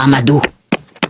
Amadou,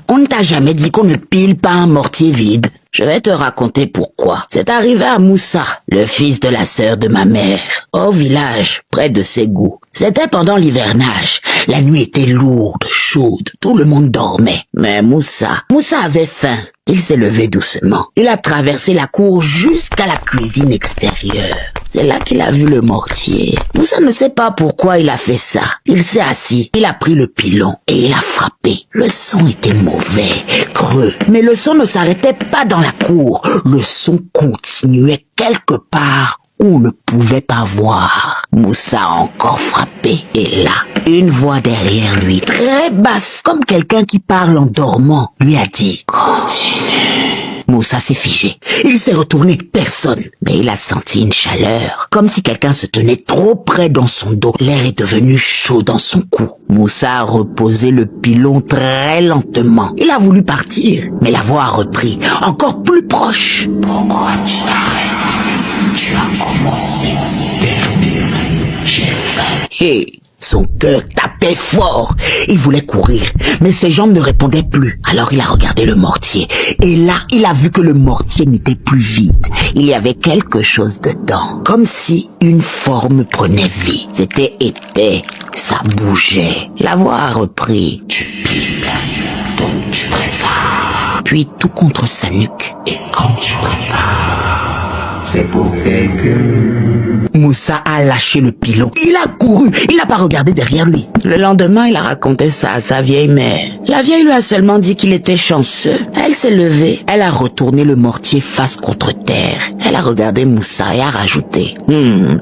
on ne t'a jamais dit qu'on ne pile pas un mortier vide. Je vais te raconter pourquoi. C'est arrivé à Moussa, le fils de la sœur de ma mère, au village, près de Ségou. C'était pendant l'hivernage. La nuit était lourde, chaude, tout le monde dormait. Mais Moussa avait faim. Il s'est levé doucement. Il a traversé la cour jusqu'à la cuisine extérieure. C'est là qu'il a vu le mortier. Moussa ne sait pas pourquoi il a fait ça. Il s'est assis, il a pris le pilon et il a frappé. Le son était mauvais, creux, mais le son ne s'arrêtait pas dans la cour. Le son continuait quelque part où on ne pouvait pas voir. Moussa a encore frappé. Et là, une voix derrière lui, très basse, comme quelqu'un qui parle en dormant, lui a dit « Continue ». Moussa s'est figé. Il s'est retourné, personne. Mais il a senti une chaleur, comme si quelqu'un se tenait trop près dans son dos. L'air est devenu chaud dans son cou. Moussa a reposé le pilon très lentement. Il a voulu partir, mais la voix a repris, encore plus proche. « Pourquoi tu t'arrêtes? Tu as commencé à me terminer. J'ai faim. » Hey. Son cœur tapait fort. Il voulait courir, mais ses jambes ne répondaient plus. Alors il a regardé le mortier. Et là, il a vu que le mortier n'était plus vide. Il y avait quelque chose dedans. Comme si une forme prenait vie. C'était épais. Ça bougeait. La voix a repris. Tu piles donc tu prépares. Puis tout contre sa nuque. Et quand tu prépares, c'est pour que... Moussa a lâché le pilon. Il a couru. Il n'a pas regardé derrière lui. Le lendemain, il a raconté ça à sa vieille mère. La vieille lui a seulement dit qu'il était chanceux. Elle s'est levée. Elle a retourné le mortier face contre terre. Elle a regardé Moussa et a rajouté.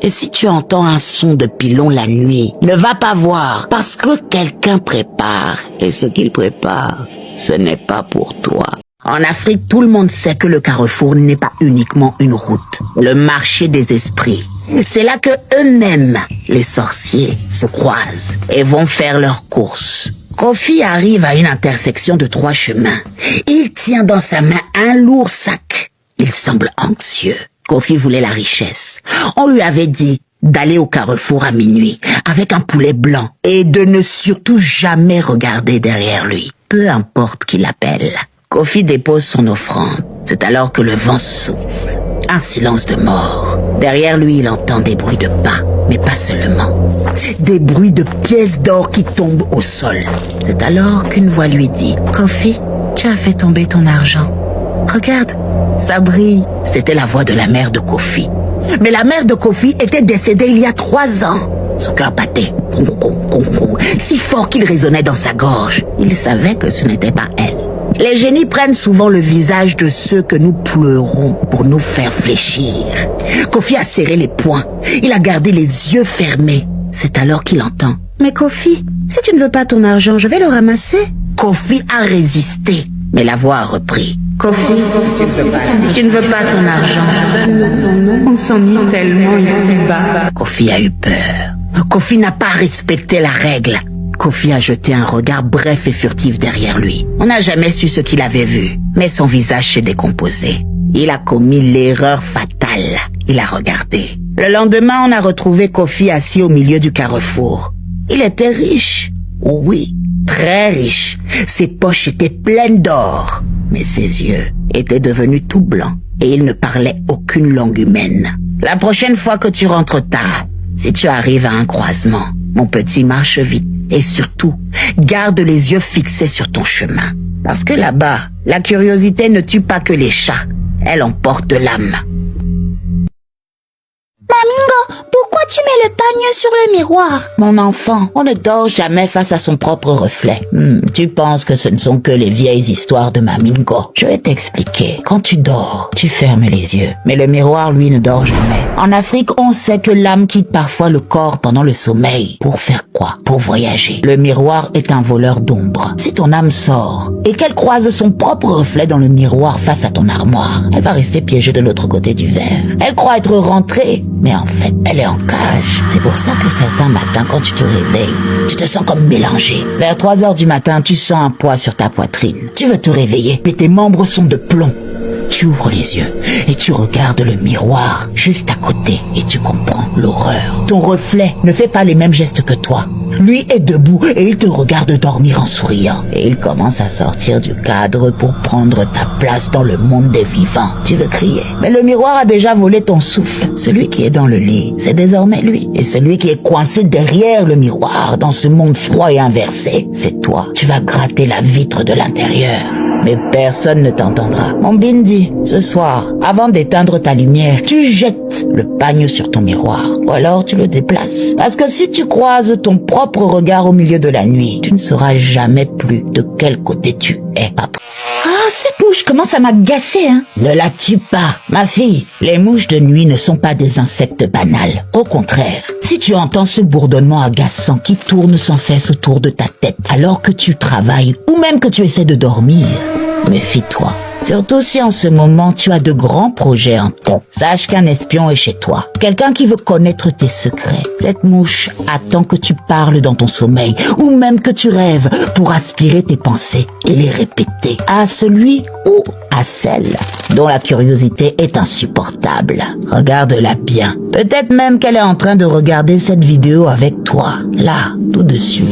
Et si tu entends un son de pilon la nuit, ne va pas voir parce que quelqu'un prépare. Et ce qu'il prépare, ce n'est pas pour toi. En Afrique, tout le monde sait que le carrefour n'est pas uniquement une route, le marché des esprits. C'est là que eux-mêmes, les sorciers, se croisent et vont faire leurs courses. Kofi arrive à une intersection de 3 chemins. Il tient dans sa main un lourd sac. Il semble anxieux. Kofi voulait la richesse. On lui avait dit d'aller au carrefour à minuit avec un poulet blanc et de ne surtout jamais regarder derrière lui, peu importe qui l'appelle. Kofi dépose son offrande. C'est alors que le vent souffle. Un silence de mort. Derrière lui, il entend des bruits de pas, mais pas seulement. Des bruits de pièces d'or qui tombent au sol. C'est alors qu'une voix lui dit « Kofi, tu as fait tomber ton argent. Regarde, ça brille. » C'était la voix de la mère de Kofi. Mais la mère de Kofi était décédée il y a 3 ans. Son cœur battait, si fort qu'il résonnait dans sa gorge. Il savait que ce n'était pas elle. Les génies prennent souvent le visage de ceux que nous pleurons pour nous faire fléchir. Kofi a serré les poings. Il a gardé les yeux fermés. C'est alors qu'il entend. « Mais Kofi, si tu ne veux pas ton argent, je vais le ramasser. » Kofi a résisté, mais la voix a repris. « Kofi, si tu ne veux pas ton argent, on s'ennuie tellement ici-bas. » Kofi a eu peur. Kofi n'a pas respecté la règle. Kofi a jeté un regard bref et furtif derrière lui. On n'a jamais su ce qu'il avait vu, mais son visage s'est décomposé. Il a commis l'erreur fatale. Il a regardé. Le lendemain, on a retrouvé Kofi assis au milieu du carrefour. Il était riche. Oui, très riche. Ses poches étaient pleines d'or. Mais ses yeux étaient devenus tout blancs et il ne parlait aucune langue humaine. La prochaine fois que tu rentres tard, si tu arrives à un croisement, mon petit, marche vite. Et surtout, garde les yeux fixés sur ton chemin. Parce que là-bas, la curiosité ne tue pas que les chats. Elle emporte l'âme. Mamingo, pourquoi tu mets le panier sur le miroir? Mon enfant, on ne dort jamais face à son propre reflet. Tu penses que ce ne sont que les vieilles histoires de Mamingo. Je vais t'expliquer. Quand tu dors, tu fermes les yeux. Mais le miroir, lui, ne dort jamais. En Afrique, on sait que l'âme quitte parfois le corps pendant le sommeil. Pour faire quoi? Pour voyager. Le miroir est un voleur d'ombre. Si ton âme sort et qu'elle croise son propre reflet dans le miroir face à ton armoire, elle va rester piégée de l'autre côté du verre. Elle croit être rentrée, mais en fait, elle est en cage. C'est pour ça que certains matins, quand tu te réveilles, tu te sens comme mélangé. Vers 3 heures du matin, tu sens un poids sur ta poitrine. Tu veux te réveiller, mais tes membres sont de plomb. Tu ouvres les yeux et tu regardes le miroir juste à côté et tu comprends l'horreur. Ton reflet ne fait pas les mêmes gestes que toi. Lui est debout et il te regarde dormir en souriant. Et il commence à sortir du cadre pour prendre ta place dans le monde des vivants. Tu veux crier, mais le miroir a déjà volé ton souffle. Celui qui est dans le lit, c'est désormais lui. Et celui qui est coincé derrière le miroir dans ce monde froid et inversé, c'est toi. Tu vas gratter la vitre de l'intérieur. Mais personne ne t'entendra. Mon Bindi, ce soir, avant d'éteindre ta lumière, tu jettes le pagne sur ton miroir. Ou alors tu le déplaces. Parce que si tu croises ton propre regard au milieu de la nuit, tu ne sauras jamais plus de quel côté tu es. Ah, cette mouche commence à m'agacer, hein. Ne la tue pas, ma fille. Les mouches de nuit ne sont pas des insectes banals. Au contraire, si tu entends ce bourdonnement agaçant qui tourne sans cesse autour de ta tête alors que tu travailles ou même que tu essaies de dormir, méfie-toi. Surtout si en ce moment tu as de grands projets en tête. Sache qu'un espion est chez toi. Quelqu'un qui veut connaître tes secrets. Cette mouche attend que tu parles dans ton sommeil ou même que tu rêves pour aspirer tes pensées et les répéter à celui ou à celle dont la curiosité est insupportable. Regarde-la bien. Peut-être même qu'elle est en train de regarder cette vidéo avec toi. Là, tout dessus.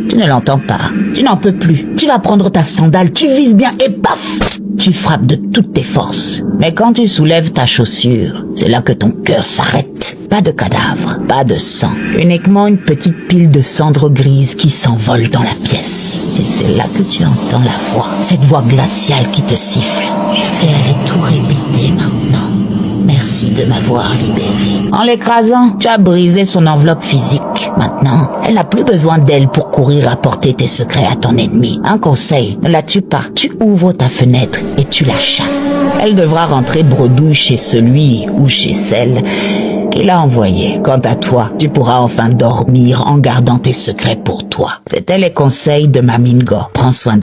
Tu ne l'entends pas. Tu n'en peux plus. Tu vas prendre ta sandale, tu vises bien et paf! Tu frappes de toutes tes forces. Mais quand tu soulèves ta chaussure, c'est là que ton cœur s'arrête. Pas de cadavre, pas de sang. Uniquement une petite pile de cendres grises qui s'envole dans la pièce. Et c'est là que tu entends la voix. Cette voix glaciale qui te siffle. Je vais aller tout répéter maintenant. Merci de m'avoir libéré. En l'écrasant, tu as brisé son enveloppe physique. Maintenant, elle n'a plus besoin d'elle pour courir apporter tes secrets à ton ennemi. Un conseil, ne la tue pas. Tu ouvres ta fenêtre et tu la chasses. Elle devra rentrer bredouille chez celui ou chez celle qui l'a envoyée. Quant à toi, tu pourras enfin dormir en gardant tes secrets pour toi. C'était les conseils de Mamingo. Prends soin de